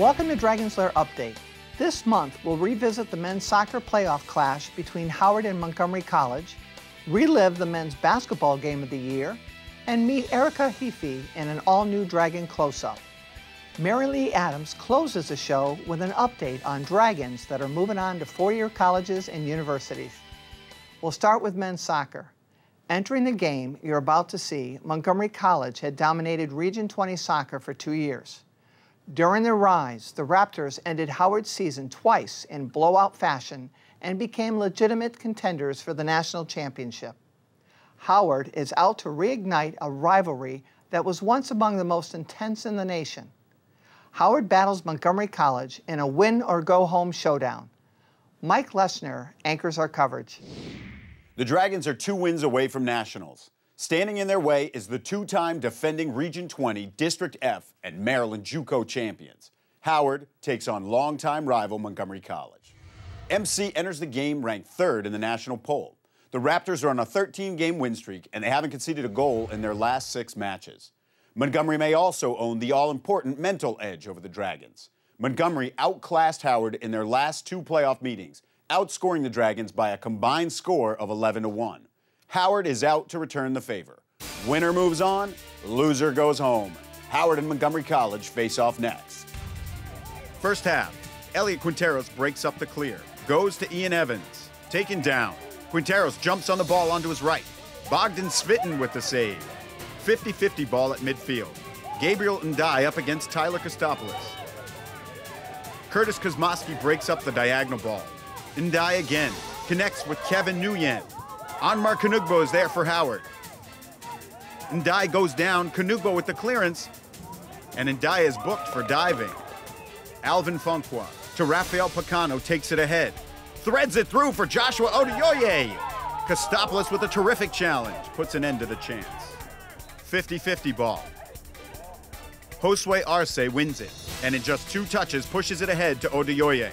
Welcome to Dragons Lair Update. This month, we'll revisit the men's soccer playoff clash between Howard and Montgomery College, relive the men's basketball game of the year, and meet Erica Heaphy in an all-new Dragon close-up. MaryLee Adams closes the show with an update on Dragons that are moving on to four-year colleges and universities. We'll start with men's soccer. Entering the game you're about to see, Montgomery College had dominated Region 20 soccer for 2 years. During their rise, the Raptors ended Howard's season twice in blowout fashion and became legitimate contenders for the national championship. Howard is out to reignite a rivalry that was once among the most intense in the nation. Howard battles Montgomery College in a win-or-go-home showdown. Mike Lesner anchors our coverage. The Dragons are 2 wins away from nationals. Standing in their way is the 2-time defending Region 20 District F and Maryland JUCO champions. Howard takes on longtime rival Montgomery College. MC enters the game ranked 3rd in the national poll. The Raptors are on a 13-game win streak, and they haven't conceded a goal in their last 6 matches. Montgomery may also own the all-important mental edge over the Dragons. Montgomery outclassed Howard in their last 2 playoff meetings, outscoring the Dragons by a combined score of 11-1. Howard is out to return the favor. Winner moves on, loser goes home. Howard and Montgomery College face off next. First half, Elliot Quinteros breaks up the clear, goes to Ian Evans, taken down. Quinteros jumps on the ball onto his right. Bogdan Svitten with the save. 50-50 ball at midfield. Gabriel Ndai up against Tyler Kostopoulos. Curtis Kosmowski breaks up the diagonal ball. Ndai again, connects with Kevin Nguyen. Anmar Kanugbo is there for Howard. Ndai goes down, Kanugbo with the clearance, and Ndai is booked for diving. Alvin Funkwa to Rafael Pacano, takes it ahead. Threads it through for Joshua Oduyoye. Kostopoulos with a terrific challenge, puts an end to the chance. 50-50 ball. Josue Arce wins it, and in just 2 touches pushes it ahead to Oduyoye.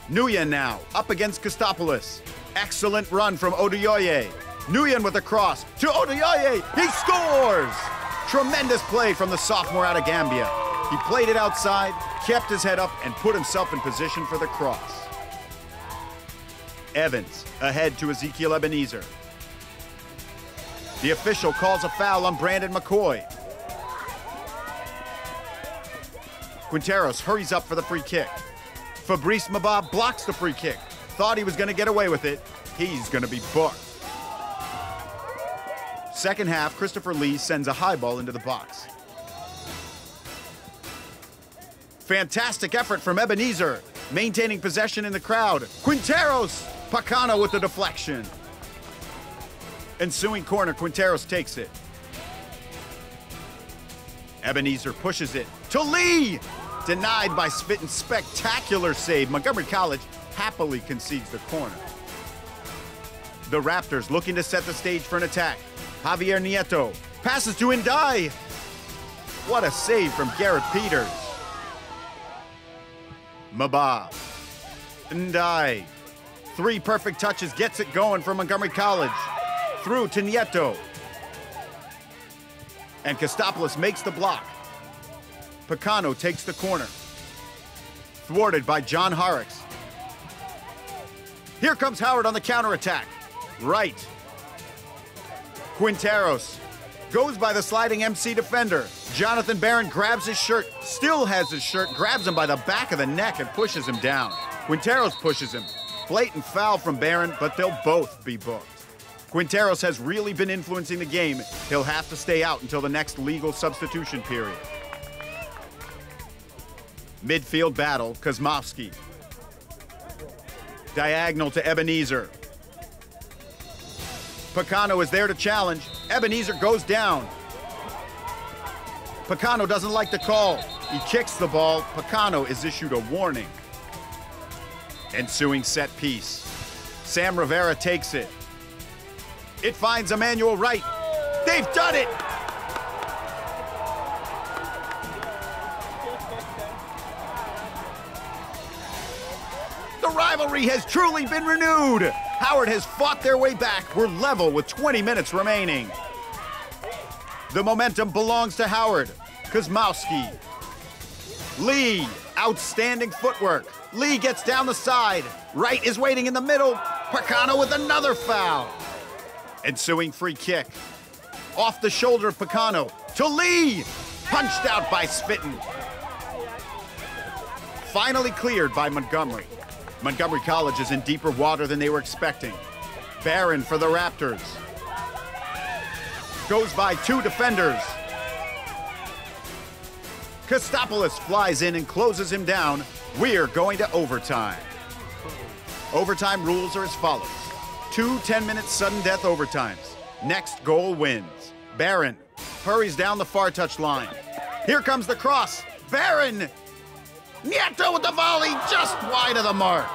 Nguyen now, up against Kostopoulos. Excellent run from Oduyoye. Nguyen with a cross to Oduyoye. He scores! Tremendous play from the sophomore out of Gambia. He played it outside, kept his head up, and put himself in position for the cross. Evans ahead to Ezekiel Ebenezer. The official calls a foul on Brandon McCoy. Quinteros hurries up for the free kick. Fabrice Mabab blocks the free kick. Thought he was going to get away with it. He's going to be booked. Second half, Christopher Lee sends a high ball into the box. Fantastic effort from Ebenezer, maintaining possession in the crowd. Quinteros, Pacano with the deflection. Ensuing corner, Quinteros takes it. Ebenezer pushes it to Lee. Denied by Svitten's spectacular save. Montgomery College happily concedes the corner. The Raptors looking to set the stage for an attack. Javier Nieto passes to Ndai. What a save from Garrett Peters. Mabab. Ndai. 3 perfect touches, gets it going for Montgomery College. Through to Nieto. And Kostopoulos makes the block. Pacano takes the corner. Thwarted by John Horrocks. Here comes Howard on the counterattack. Right. Quinteros goes by the sliding MC defender. Jonathan Barron grabs his shirt, still has his shirt, grabs him by the back of the neck and pushes him down. Quinteros pushes him. Blatant foul from Barron, but they'll both be booked. Quinteros has really been influencing the game. He'll have to stay out until the next legal substitution period. Midfield battle, Kosmowski. Diagonal to Ebenezer. Pacano is there to challenge. Ebenezer goes down. Pacano doesn't like the call. He kicks the ball. Pacano is issued a warning. Ensuing set piece. Sam Rivera takes it. It finds Emmanuel Wright. They've done it! The rivalry has truly been renewed. Howard has fought their way back. We're level with 20 minutes remaining. The momentum belongs to Howard. Kosmowski. Lee, outstanding footwork. Lee gets down the side. Wright is waiting in the middle. Picano with another foul. Ensuing free kick. Off the shoulder of Picano to Lee. Punched out by Spitton. Finally cleared by Montgomery. Montgomery College is in deeper water than they were expecting. Barron for the Raptors. Goes by two defenders. Kostopoulos flies in and closes him down. We're going to overtime. Overtime rules are as follows. 2 10-minute sudden death overtimes. Next goal wins. Barron hurries down the far touch line. Here comes the cross. Barron! Nieto with the volley, just wide of the mark.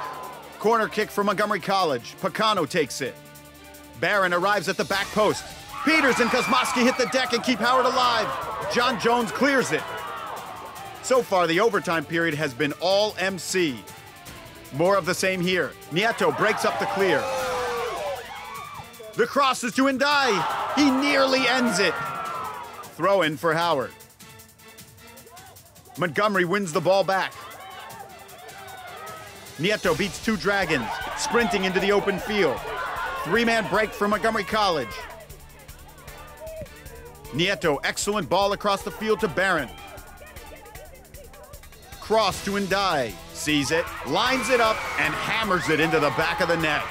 Corner kick for Montgomery College. Picano takes it. Barron arrives at the back post. Peters and Kosmowski hit the deck and keep Howard alive. John Jones clears it. So far, the overtime period has been all MC. More of the same here. Nieto breaks up the clear. The cross is to Ndai. He nearly ends it. Throw in for Howard. Montgomery wins the ball back. Nieto beats two Dragons, sprinting into the open field. Three-man break for Montgomery College. Nieto, excellent ball across the field to Barron. Cross to Ndai, sees it, lines it up, and hammers it into the back of the net.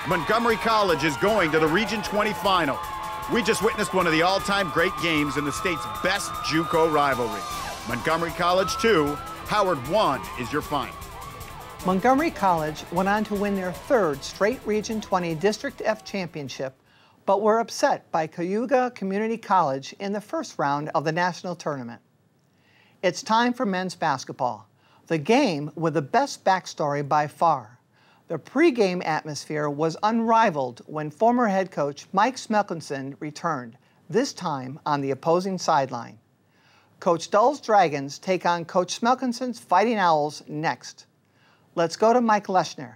Montgomery College is going to the Region 20 final. We just witnessed one of the all-time great games in the state's best JUCO rivalry. Montgomery College 2, Howard 1 is your final. Montgomery College went on to win their third straight Region 20 District F championship, but were upset by Cayuga Community College in the first round of the national tournament. It's time for men's basketball, the game with the best backstory by far. The pregame atmosphere was unrivaled when former head coach Mike Smelkinson returned, this time on the opposing sideline. Coach Dull's Dragons take on Coach Smelkinson's Fighting Owls next. Let's go to Mike Leschner.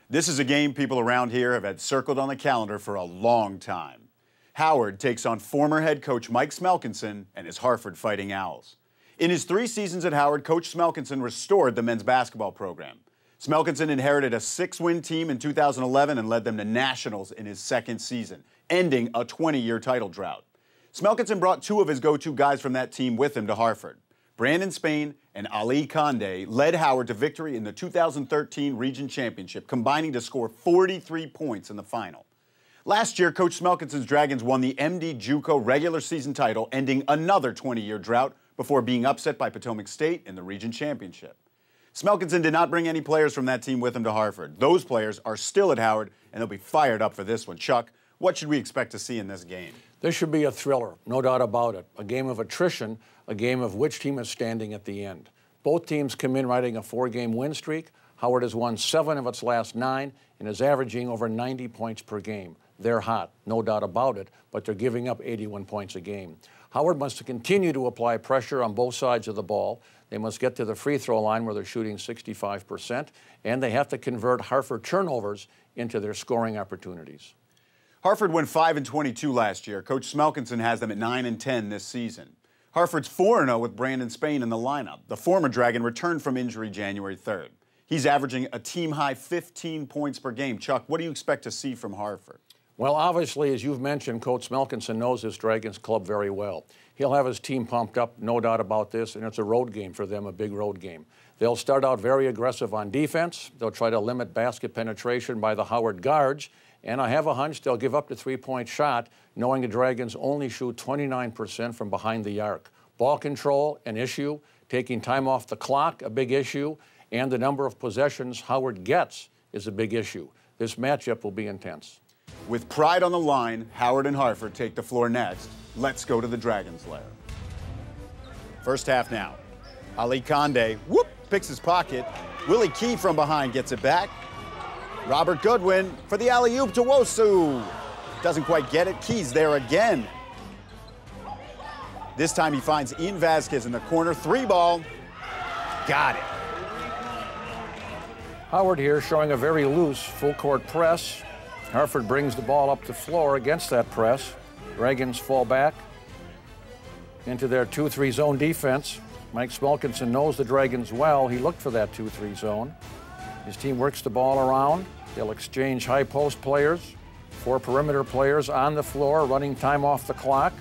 This is a game people around here have had circled on the calendar for a long time. Howard takes on former head coach Mike Smelkinson and his Harford Fighting Owls. In his 3 seasons at Howard, Coach Smelkinson restored the men's basketball program. Smelkinson inherited a 6-win team in 2011 and led them to nationals in his 2nd season, ending a 20-year title drought. Smelkinson brought 2 of his go-to guys from that team with him to Harford. Brandon Spain and Ali Conde led Howard to victory in the 2013 Region Championship, combining to score 43 points in the final. Last year, Coach Smelkinson's Dragons won the MD JUCO regular season title, ending another 20-year drought before being upset by Potomac State in the Region Championship. Smelkinson did not bring any players from that team with him to Harford. Those players are still at Howard, and they'll be fired up for this one. Chuck, what should we expect to see in this game? This should be a thriller, no doubt about it. A game of attrition, a game of which team is standing at the end. Both teams come in riding a 4-game win streak. Howard has won 7 of its last 9 and is averaging over 90 points per game. They're hot, no doubt about it, but they're giving up 81 points a game. Howard must continue to apply pressure on both sides of the ball. They must get to the free throw line where they're shooting 65%, and they have to convert Harford turnovers into their scoring opportunities. Harford went 5-22 last year. Coach Smelkinson has them at 9-10 this season. Harford's 4-0 with Brandon Spain in the lineup. The former Dragon returned from injury January 3rd. He's averaging a team-high 15 points per game. Chuck, what do you expect to see from Harford? Well, obviously, as you've mentioned, Coach Smelkinson knows this Dragons club very well. He'll have his team pumped up, no doubt about this, and it's a road game for them, a big road game. They'll start out very aggressive on defense. They'll try to limit basket penetration by the Howard guards, and I have a hunch they'll give up the 3-point shot, knowing the Dragons only shoot 29% from behind the arc. Ball control, an issue. Taking time off the clock, a big issue. And the number of possessions Howard gets is a big issue. This matchup will be intense. With pride on the line, Howard and Harford take the floor next. Let's go to the Dragons' lair. First half now. Ali Conde, picks his pocket. Willie Key from behind gets it back. Robert Goodwin for the alley-oop to Wosu. Doesn't quite get it. Key's there again. This time he finds Ian Vasquez in the corner. 3-ball. Got it. Howard here showing a very loose full-court press. Harford brings the ball up the floor against that press. Dragons fall back into their 2-3 zone defense. Mike Smelkinson knows the Dragons well. He looked for that 2-3 zone. His team works the ball around. They'll exchange high post players, 4 perimeter players on the floor, running time off the clock.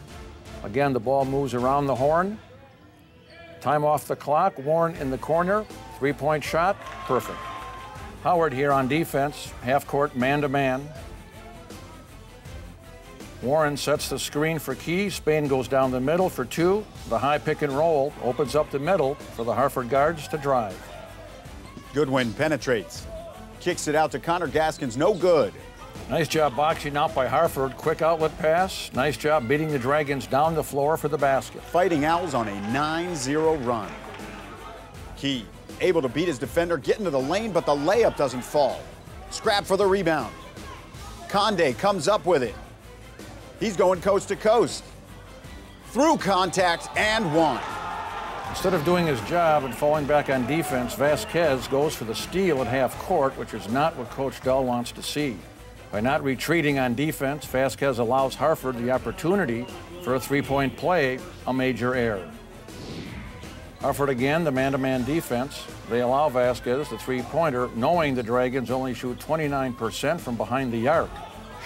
Again, the ball moves around the horn. Time off the clock, Warren in the corner, 3-point shot, perfect. Howard here on defense, half court, man-to-man. Warren sets the screen for Key. Spain goes down the middle for 2. The high pick and roll opens up the middle for the Harford guards to drive. Goodwin penetrates. Kicks it out to Connor Gaskins, no good. Nice job boxing out by Harford. Quick outlet pass. Nice job beating the Dragons down the floor for the basket. Fighting Owls on a 9-0 run. Key able to beat his defender, get into the lane, but the layup doesn't fall. Scrap for the rebound. Conde comes up with it. He's going coast to coast. Through contact and one. Instead of doing his job and falling back on defense, Vasquez goes for the steal at half court, which is not what Coach Dell wants to see. By not retreating on defense, Vasquez allows Harford the opportunity for a 3-point play, a major error. Harford again, the man-to-man defense. They allow Vasquez the 3-pointer, knowing the Dragons only shoot 29% from behind the arc.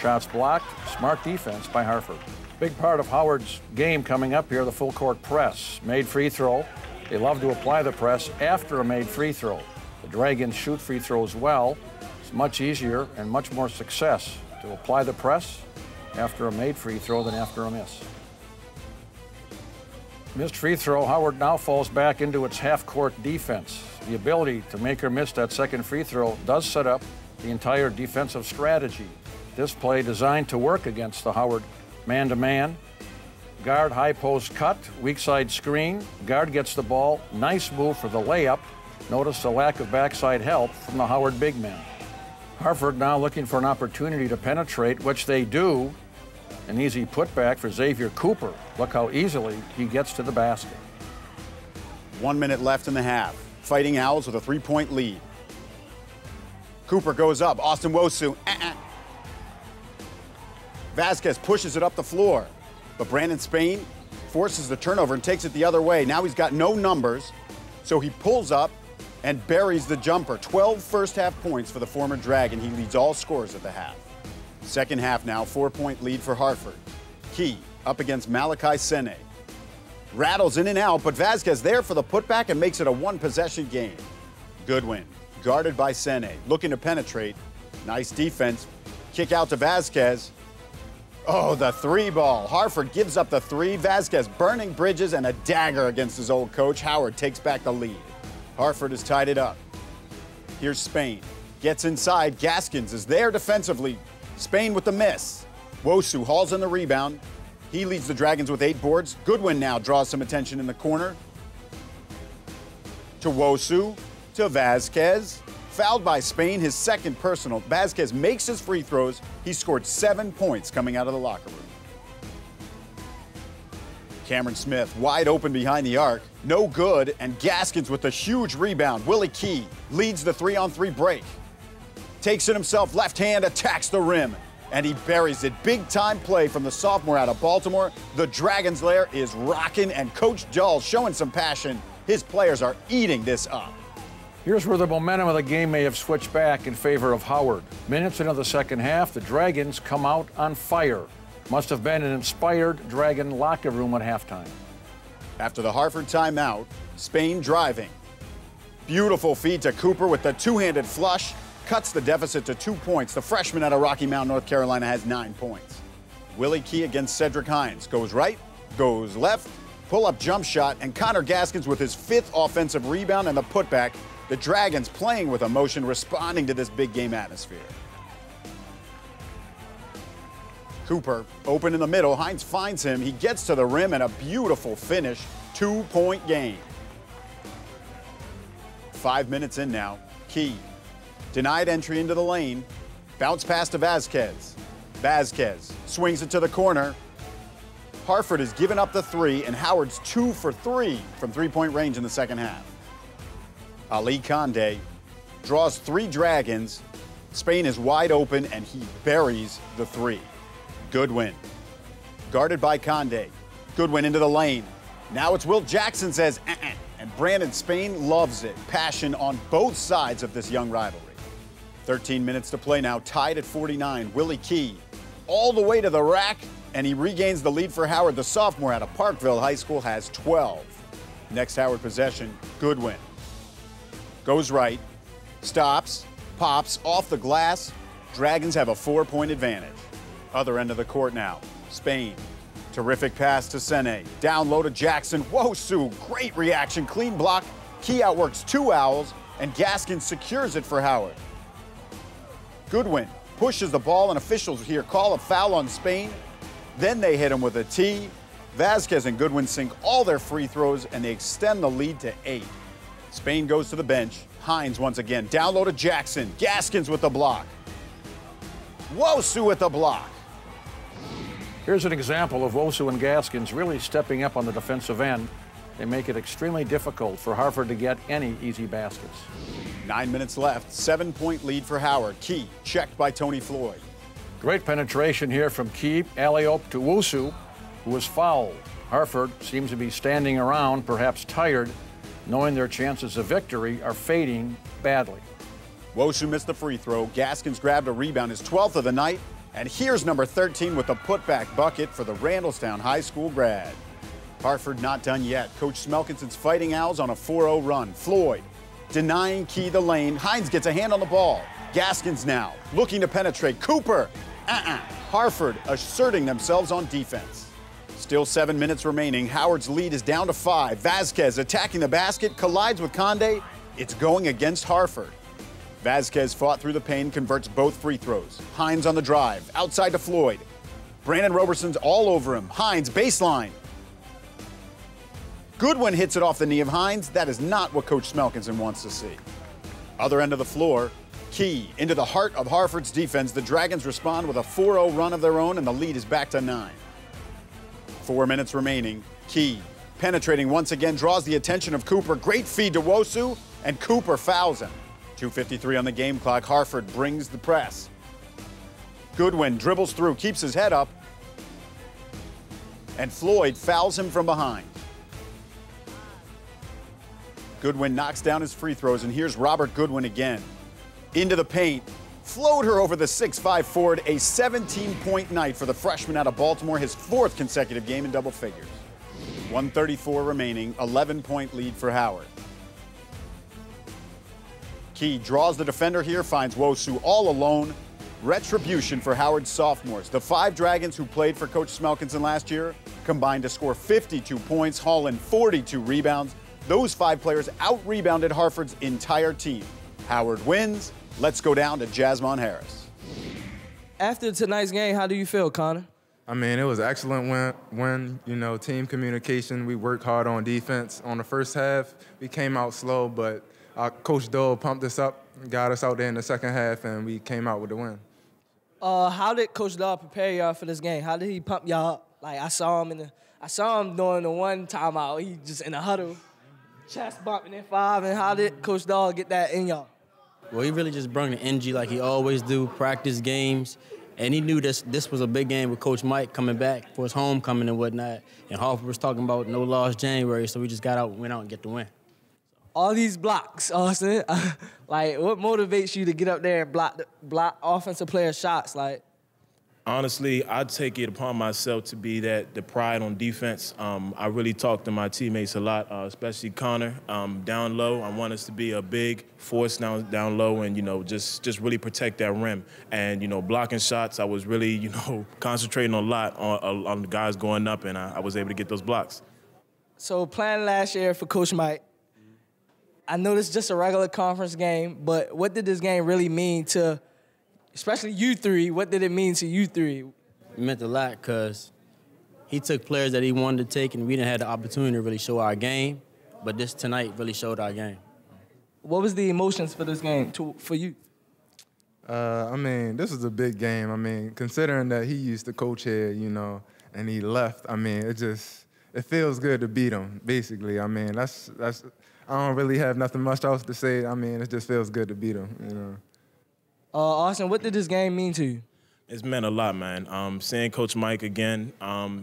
Shots blocked, smart defense by Harford. Big part of Howard's game coming up here, the full court press. Made free throw. They love to apply the press after a made free throw. The Dragons shoot free throws well. It's much easier and much more success to apply the press after a made free throw than after a miss. Missed free throw, Howard now falls back into its half-court defense. The ability to make or miss that second free throw does set up the entire defensive strategy. This play designed to work against the Howard man-to-man. Guard high post cut, weak side screen. Guard gets the ball, nice move for the layup. Notice the lack of backside help from the Howard big men. Harford now looking for an opportunity to penetrate, which they do. An easy putback for Xavier Cooper. Look how easily he gets to the basket. 1 minute left in the half. Fighting Owls with a 3-point lead. Cooper goes up. Austin Wosu. Vasquez pushes it up the floor. But Brandon Spain forces the turnover and takes it the other way. Now he's got no numbers, so he pulls up and buries the jumper. 12 first-half points for the former Dragon. He leads all scorers at the half. Second half now, 4-point lead for Harford. Key up against Malachi Sene. Rattles in and out, but Vasquez there for the putback and makes it a 1-possession game. Goodwin, guarded by Sene, looking to penetrate. Nice defense. Kick out to Vasquez. Oh, the 3-ball. Harford gives up the 3. Vasquez burning bridges and a dagger against his old coach. Howard takes back the lead. Harford has tied it up. Here's Spain. Gets inside. Gaskins is there defensively. Spain with the miss. Wosu hauls in the rebound. He leads the Dragons with 8 boards. Goodwin now draws some attention in the corner. To Wosu. To Vasquez. Fouled by Spain, his second personal. Vasquez makes his free throws. He scored 7 points coming out of the locker room. Cameron Smith wide open behind the arc. No good, and Gaskins with a huge rebound. Willie Key leads the 3-on-3 break. Takes it himself, left hand, attacks the rim, and he buries it. Big-time play from the sophomore out of Baltimore. The Dragons' Lair is rocking, and Coach Dull showing some passion. His players are eating this up. Here's where the momentum of the game may have switched back in favor of Howard. Minutes into the second half, the Dragons come out on fire. Must have been an inspired Dragon locker room at halftime. After the Harford timeout, Spain driving. Beautiful feed to Cooper with the two-handed flush. Cuts the deficit to 2 points. The freshman out of Rocky Mount, North Carolina, has 9 points. Willie Key against Cedric Hines. Goes right, goes left, pull-up jump shot, and Connor Gaskins with his 5th offensive rebound and the putback. The Dragons playing with emotion, responding to this big game atmosphere. Cooper open in the middle. Hines finds him. He gets to the rim and a beautiful finish. 2-point game. 5 minutes in now. Key denied entry into the lane. Bounce pass to Vasquez. Vasquez swings it to the corner. Harford has given up the 3, and Howard's 2 for 3 from 3-point range in the second half. Ali Conde draws 3 Dragons. Spain is wide open, and he buries the 3. Goodwin, guarded by Conde. Goodwin into the lane. Now it's Will Jackson says, Brandon Spain loves it. Passion on both sides of this young rivalry. 13 minutes to play now, tied at 49. Willie Key all the way to the rack, and he regains the lead for Howard. The sophomore out of Parkville High School has 12. Next Howard possession, Goodwin. Goes right, stops, pops off the glass. Dragons have a 4-point advantage. Other end of the court now, Spain. Terrific pass to Sene. Down low to Jackson. Wosu, great reaction, clean block. Key outworks 2 Owls, and Gaskins secures it for Howard. Goodwin pushes the ball, and officials here call a foul on Spain. Then they hit him with a tee. Vasquez and Goodwin sink all their free throws, and they extend the lead to 8. Spain goes to the bench. Hines once again. Down low to Jackson. Gaskins with the block. Wosu with the block. Here's an example of Wosu and Gaskins really stepping up on the defensive end. They make it extremely difficult for Harford to get any easy baskets. 9 minutes left. 7-point lead for Howard. Key checked by Tony Floyd. Great penetration here from Key. Alley-oop to Wosu, who was fouled. Harford seems to be standing around, perhaps tired, knowing their chances of victory are fading badly. Wosu missed the free throw. Gaskins grabbed a rebound, his 12th of the night. And here's number 13 with the putback bucket for the Randallstown High School grad. Harford not done yet. Coach Smelkinson's Fighting Owls on a 4-0 run. Floyd denying Key the lane. Hines gets a hand on the ball. Gaskins now looking to penetrate. Cooper. Harford asserting themselves on defense. Still 7 minutes remaining. Howard's lead is down to 5. Vasquez attacking the basket, collides with Conde. It's going against Harford. Vasquez fought through the pain, converts both free throws. Hines on the drive, outside to Floyd. Brandon Roberson's all over him. Hines, baseline. Goodwin hits it off the knee of Hines. That is not what Coach Smelkinson wants to see. Other end of the floor, Key into the heart of Harford's defense. The Dragons respond with a 4-0 run of their own, and the lead is back to 9. 4 minutes remaining. Key penetrating once again, draws the attention of Cooper. Great feed to Wosu, and Cooper fouls him. 2:53 on the game clock. Harford brings the press. Goodwin dribbles through, keeps his head up, and Floyd fouls him from behind. Goodwin knocks down his free throws, and here's Robert Goodwin again. Into the paint, floater over the 6'5" forward. A 17-point night for the freshman out of Baltimore, his 4th consecutive game in double figures. 1:34 remaining, 11-point lead for Howard. Key draws the defender here, finds Wosu all alone. Retribution for Howard's sophomores. The 5 Dragons who played for Coach Smelkinson last year combined to score 52 points, haul in 42 rebounds. Those 5 players out-rebounded Harford's entire team. Howard wins. Let's go down to Jasmine Harris. After tonight's game, how do you feel, Connor? I mean, it was an excellent win. You know, team communication. We worked hard on defense. On the first half, we came out slow, but Coach Dole pumped us up, got us out there in the second half, and we came out with the win. How did Coach Dole prepare y'all for this game? How did he pump y'all up? Like I saw him during the one timeout. He just in the huddle, chest bumping at 5. And how did Coach Dole get that in y'all? Well, he really just brought the energy like he always do. Practice games, and he knew this was a big game with Coach Mike coming back for his homecoming and whatnot. And Harford was talking about no loss January, so we just went out and get the win. All these blocks, Austin. Like, what motivates you to get up there and block offensive players' shots? Like, honestly, I take it upon myself to be the pride on defense. I really talk to my teammates a lot, especially Connor. Down low, I want us to be a big force down low, and just really protect that rim. And blocking shots, I was really concentrating a lot on the guys going up, and I was able to get those blocks. So playing last year for Coach Mike, I know this is just a regular conference game, but what did this game really mean to, especially you 3? What did it mean to you 3? It meant a lot because he took players that he wanted to take, and we didn't have the opportunity to really show our game. But this tonight really showed our game. What was the emotions for this game for you? I mean, this is a big game. I mean, considering that he used to coach here, and he left, I mean, it feels good to beat him, basically. I mean, that's I don't really have nothing much else to say. I mean, it just feels good to beat him, Austin, what did this game mean to you? It's meant a lot, man. Seeing Coach Mike again,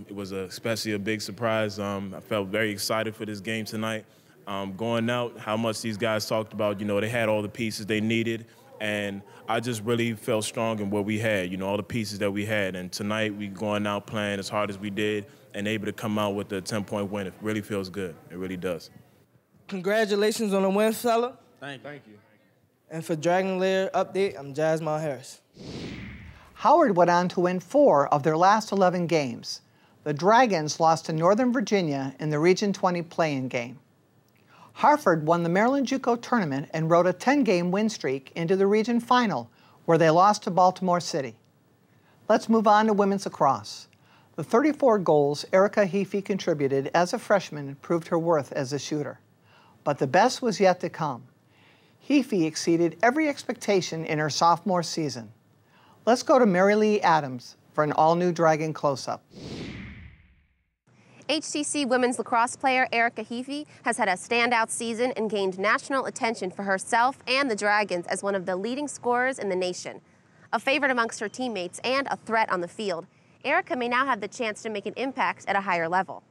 it was especially a big surprise. I felt very excited for this game tonight. Going out, how much these guys talked about, they had all the pieces they needed, and I just really felt strong in what we had, all the pieces that we had. And tonight, we going out playing as hard as we did and able to come out with a 10-point win. It really feels good. It really does. Congratulations on the win, fella. Thank you. And for Dragon Lair update, I'm Jasmine Harris. Howard went on to win 4 of their last 11 games. The Dragons lost to Northern Virginia in the Region 20 play-in game. Harford won the Maryland JUCO tournament and rode a 10-game win streak into the region final, where they lost to Baltimore City. Let's move on to women's lacrosse. The 34 goals Erica Heaphy contributed as a freshman proved her worth as a shooter. But the best was yet to come. Heaphy exceeded every expectation in her sophomore season. Let's go to MaryLee Adams for an all-new Dragon close-up. HCC women's lacrosse player Erica Heaphy has had a standout season and gained national attention for herself and the Dragons as one of the leading scorers in the nation. A favorite amongst her teammates and a threat on the field, Erica may now have the chance to make an impact at a higher level.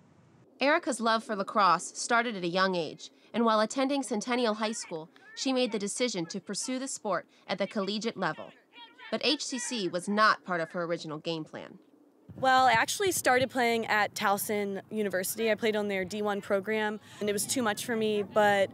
Erica's love for lacrosse started at a young age, and while attending Centennial High School, she made the decision to pursue the sport at the collegiate level. But HCC was not part of her original game plan. Well, I actually started playing at Towson University. I played on their D1 program, and it was too much for me, but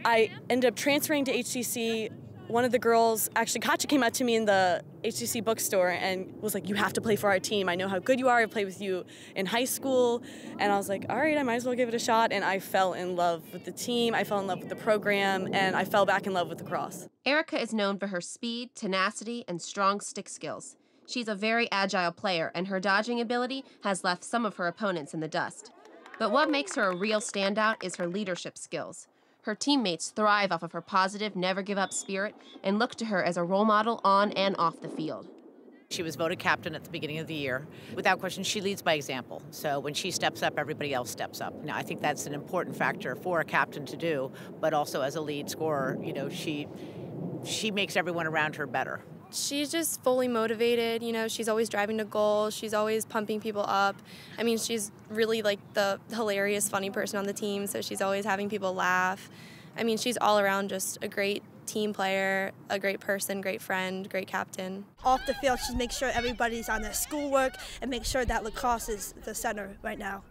I ended up transferring to HCC. One of the girls, actually, Katja, came up to me in the HCC bookstore and was like, "You have to play for our team. I know how good you are. I played with you in high school." And I was like, all right, I might as well give it a shot. And I fell in love with the team. I fell in love with the program, and I fell back in love with lacrosse. Erica is known for her speed, tenacity, and strong stick skills. She's a very agile player, and her dodging ability has left some of her opponents in the dust. But what makes her a real standout is her leadership skills. Her teammates thrive off of her positive, never-give-up spirit and look to her as a role model on and off the field. She was voted captain at the beginning of the year. Without question, she leads by example. So when she steps up, everybody else steps up. Now, I think that's an important factor for a captain to do, but also as a lead scorer, she makes everyone around her better. She's just fully motivated, she's always driving to goal, she's always pumping people up. I mean, she's really like the hilarious, funny person on the team, so she's always having people laugh. I mean, she's all around just a great team player, a great person, great friend, great captain. Off the field, she makes sure everybody's on their schoolwork and makes sure that lacrosse is the center right now.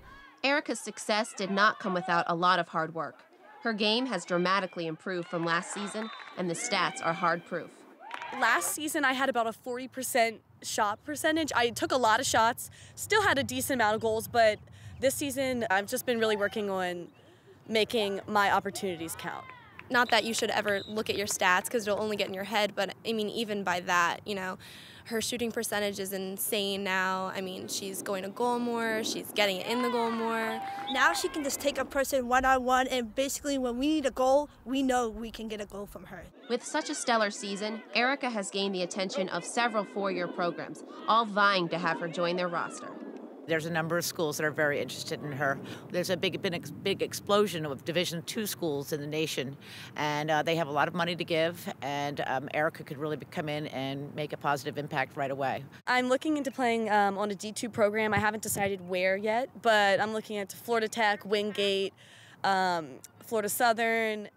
Erica's success did not come without a lot of hard work. Her game has dramatically improved from last season, and the stats are hard proof. Last season, I had about a 40% shot percentage. I took a lot of shots, still had a decent amount of goals, but this season, I've just been really working on making my opportunities count. Not that you should ever look at your stats because it'll only get in your head, but I mean, even by that, her shooting percentage is insane now. I mean, she's going to goal more, she's getting it in the goal more. Now she can just take a person one-on-one, and basically when we need a goal, we know we can get a goal from her. With such a stellar season, Erica has gained the attention of several four-year programs, all vying to have her join their roster. There's a number of schools that are very interested in her. There's been a big explosion of Division II schools in the nation, and they have a lot of money to give, and Erica could really come in and make a positive impact right away. I'm looking into playing on a D2 program. I haven't decided where yet, but I'm looking at Florida Tech, Wingate, Florida Southern,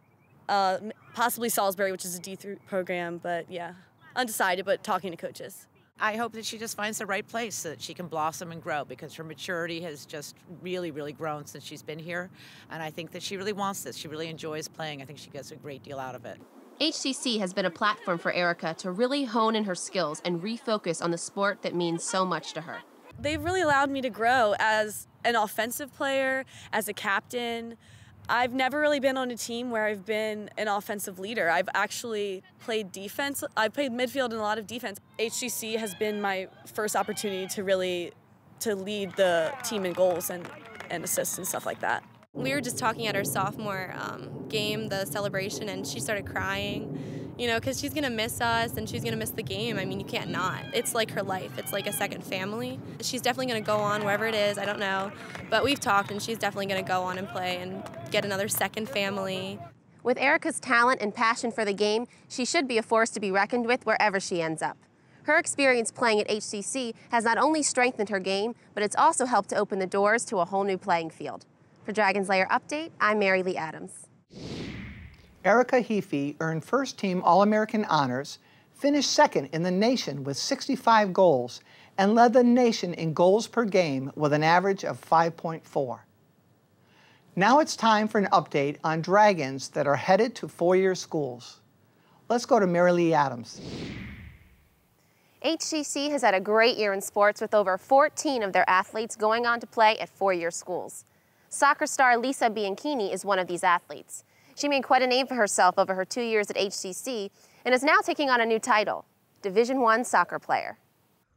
possibly Salisbury, which is a D3 program, but yeah, undecided, but talking to coaches. I hope that she just finds the right place so that she can blossom and grow, because her maturity has just really, really grown since she's been here. And I think that she really wants this. She really enjoys playing. I think she gets a great deal out of it. HCC has been a platform for Erica to really hone in her skills and refocus on the sport that means so much to her. They've really allowed me to grow as an offensive player, as a captain. I've never really been on a team where I've been an offensive leader. I've actually played defense. I've played midfield and a lot of defense. HCC has been my first opportunity to really lead the team in goals and assists and stuff like that. We were just talking at our sophomore game, the celebration, and she started crying, because she's going to miss us and she's going to miss the game. I mean, you can't not. It's like her life. It's like a second family. She's definitely going to go on wherever it is. I don't know. But we've talked, and she's definitely going to go on and play and get another second family. With Erica's talent and passion for the game, she should be a force to be reckoned with wherever she ends up. Her experience playing at HCC has not only strengthened her game, but it's also helped to open the doors to a whole new playing field. For Dragons Lair Update, I'm MaryLee Adams. Erica Heaphy earned first-team All-American honors, finished second in the nation with 65 goals, and led the nation in goals per game with an average of 5.4. Now it's time for an update on Dragons that are headed to four-year schools. Let's go to MaryLee Adams. HCC has had a great year in sports with over 14 of their athletes going on to play at four-year schools. Soccer star Lisa Bianchini is one of these athletes. She made quite a name for herself over her 2 years at HCC and is now taking on a new title, Division I soccer player.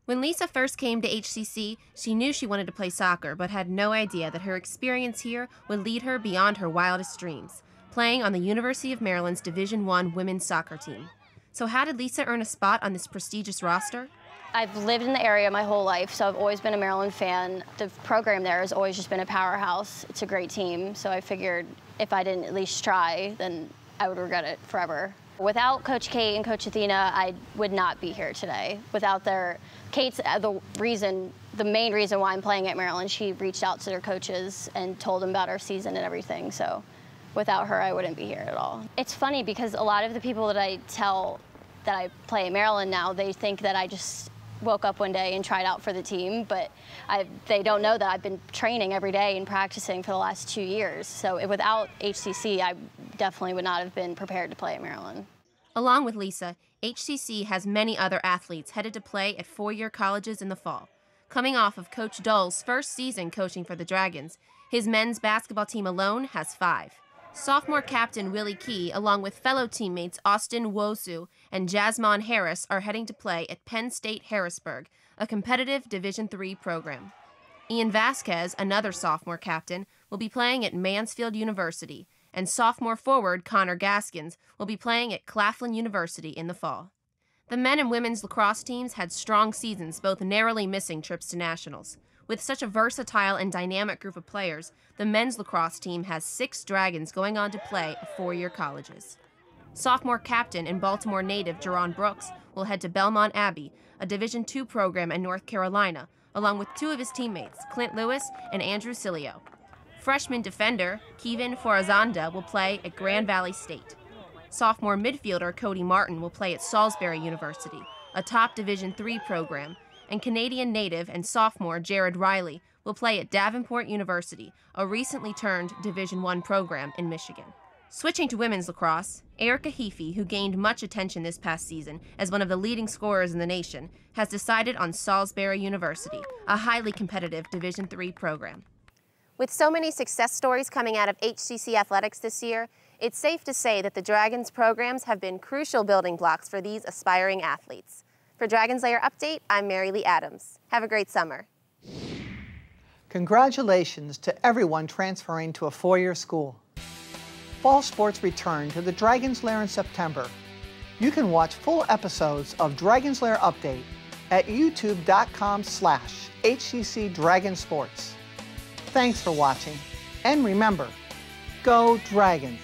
When Lisa first came to HCC, she knew she wanted to play soccer, but had no idea that her experience here would lead her beyond her wildest dreams, playing on the University of Maryland's Division I women's soccer team. So how did Lisa earn a spot on this prestigious roster? I've lived in the area my whole life, so I've always been a Maryland fan. The program there has always just been a powerhouse. It's a great team, so I figured if I didn't at least try, then I would regret it forever. Without Coach Kate and Coach Athena, I would not be here today. Without Kate's the main reason why I'm playing at Maryland, she reached out to their coaches and told them about our season and everything, so without her, I wouldn't be here at all. It's funny because a lot of the people that I tell that I play at Maryland now, they think that I just woke up one day and tried out for the team, but they don't know that I've been training every day and practicing for the last 2 years. So without HCC, I definitely would not have been prepared to play at Maryland. Along with Lisa, HCC has many other athletes headed to play at four-year colleges in the fall. Coming off of Coach Dull's first season coaching for the Dragons, his men's basketball team alone has 5. Sophomore captain Willie Key, along with fellow teammates Austin Wosu and Jasmine Harris, are heading to play at Penn State Harrisburg, a competitive Division III program. Ian Vasquez, another sophomore captain, will be playing at Mansfield University, and sophomore forward Connor Gaskins will be playing at Claflin University in the fall. The men and women's lacrosse teams had strong seasons, both narrowly missing trips to nationals. With such a versatile and dynamic group of players, the men's lacrosse team has 6 Dragons going on to play at four-year colleges. Sophomore captain and Baltimore native Jerron Brooks will head to Belmont Abbey, a Division II program in North Carolina, along with 2 of his teammates, Clint Lewis and Andrew Cilio. Freshman defender Kevin Forazanda will play at Grand Valley State. Sophomore midfielder Cody Martin will play at Salisbury University, a top Division III program, and Canadian native and sophomore Jared Riley will play at Davenport University, a recently turned Division I program in Michigan. Switching to women's lacrosse, Erica Heaphy, who gained much attention this past season as one of the leading scorers in the nation, has decided on Salisbury University, a highly competitive Division III program. With so many success stories coming out of HCC athletics this year, it's safe to say that the Dragons programs have been crucial building blocks for these aspiring athletes. For Dragons Lair Update, I'm MaryLee Adams. Have a great summer. Congratulations to everyone transferring to a four-year school. Fall sports return to the Dragons Lair in September. You can watch full episodes of Dragons Lair Update at youtube.com/HCC Dragon Sports. Thanks for watching, and remember, go Dragons!